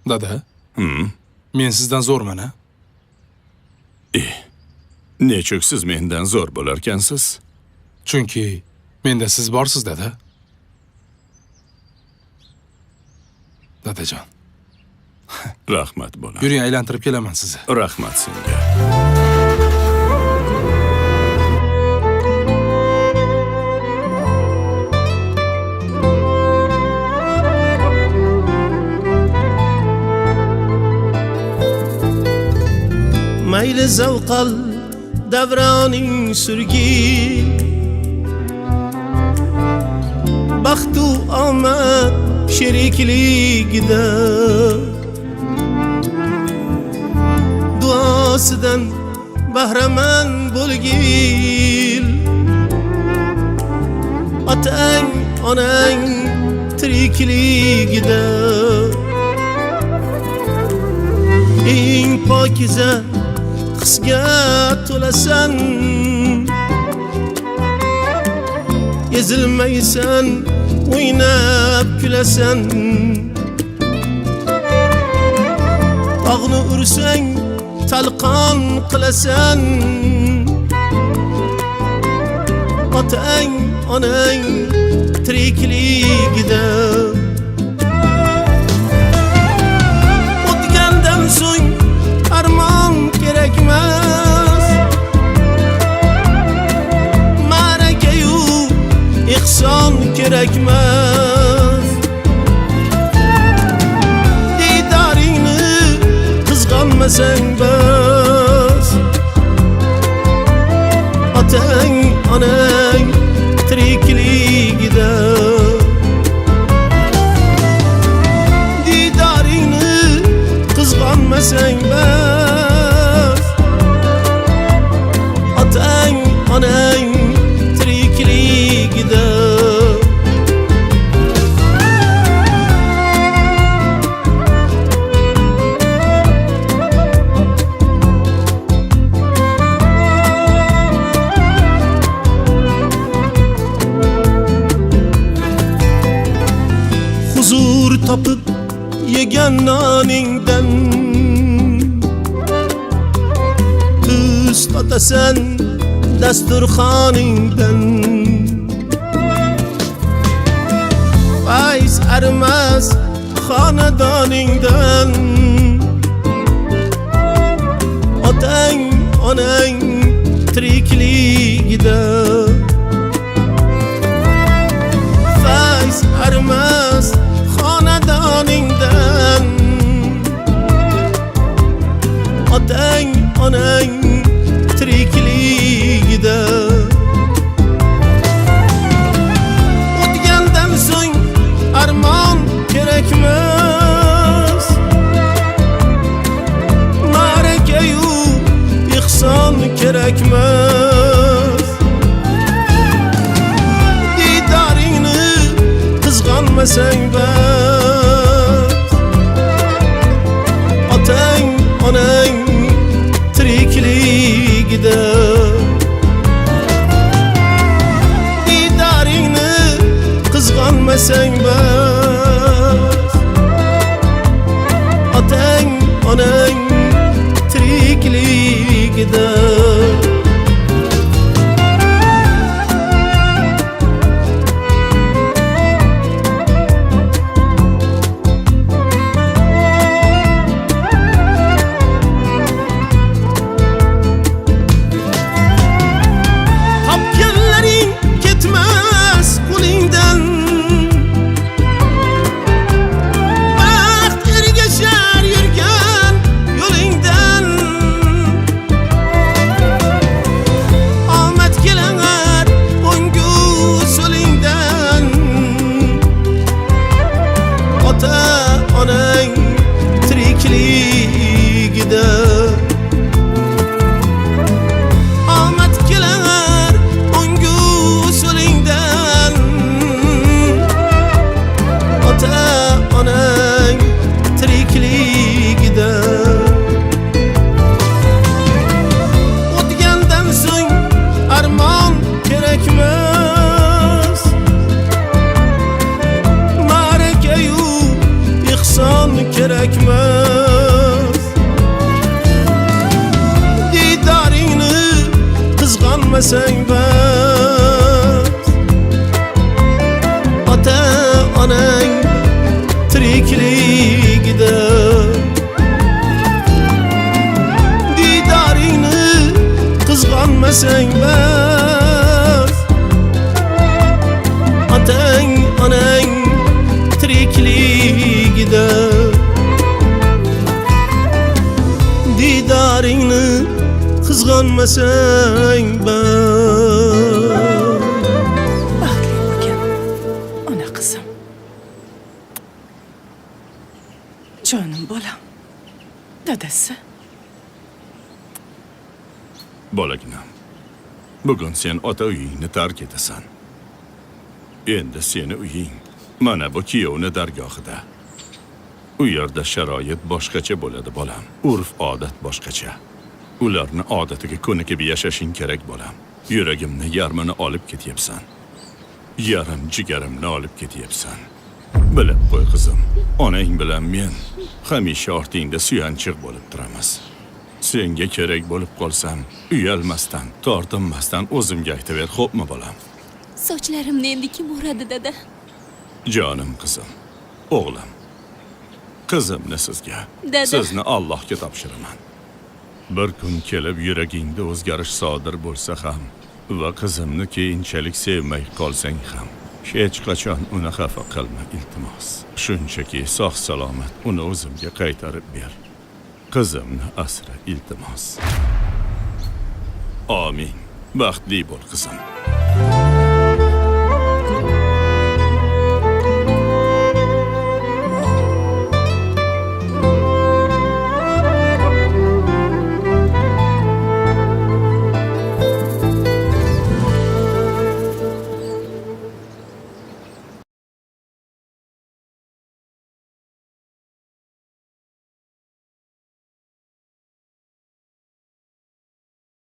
Dada, men sizdan zo'rman-a? Nechuk siz mendan zo'r bo'larkansiz? Chunki menda siz borsiz, dada. Dadajon, Rahmat bolam. yuring, aylantirib kelaman sizni. Rahmat senga. mayli zavqal davroning surgin, baxtu omad sherikligida duosidan bahramand bo'lgil. Otang onang tirikligida eng pokiza qizga to'lasan, ezilmaysan, o'ynab kulasan. Tog'ni ursang talqon qilasan. Otang onang tirikligida o'tgandan so'ng armon kerakmas, ma'raka-yu ehson kerakmas. Didoringni qizg'onmasang bas, otang onang tirikligida didoringni qizg'onmasang bas, otang onang tirikligida. Huzur topib yegan noningdan tuz totasan dasturxoningdan. Fayz arimas xonadoningdan. Otang onang tirikligida fayz arimas xonadoningdan. Otang onang tirikligida o'tgandan so'ng armon kerakmas, ma'raka-yu ehson kerakmas. Didoringni qizg'onmasang bas, otang onang tirikligida didoringni qizg'onmasang bas, otang onang tirikligida. qazg'anmasang bas. Ota onang tirikligida didoringni qizg'anmasang bas. Otang onang tirikligida didoringni qizg'anmasang bas. Baxtli bo'lgin, ona qizim. Jonim bolam. Dadasi. Bolaginam, bugun sen ota uyingni tark etasan. Endi seni uying mana bu kuyovni dargohida. U yerda sharoit boshqacha bo'ladi bolam. Urf odat boshqacha. Ularni odatiga ko'nikib yashashing kerak bolam. Yuragimni yarmini olib ketyapsan. Yarim jigarimni olib ketyapsan. Bilib qo'y qizim, onang bilan men hamisha ortingda suyanchiq bo'lib turamiz. Senga kerak bo'lib qolsam, uyalmasdan, tortinmasdan o'zimga aytaver, xo'pmi bolam? Sochlarimni endi kim o'radi, dada? Jonim qizim, o'g'lim. Qizimni sizga, Dada. sizni Allohga topshiraman. Bir kun kelib yuragingda o'zgarish sodir bo'lsa ham va qizimni keyinchalik sevmay qolsang ham, hech qachon uni xafa qilma, iltimos. Shunchaki sog' salomat uni o'zimga qaytarib ber. Qizimni asra, iltimos. Amin. Baxtli bo'l qizim.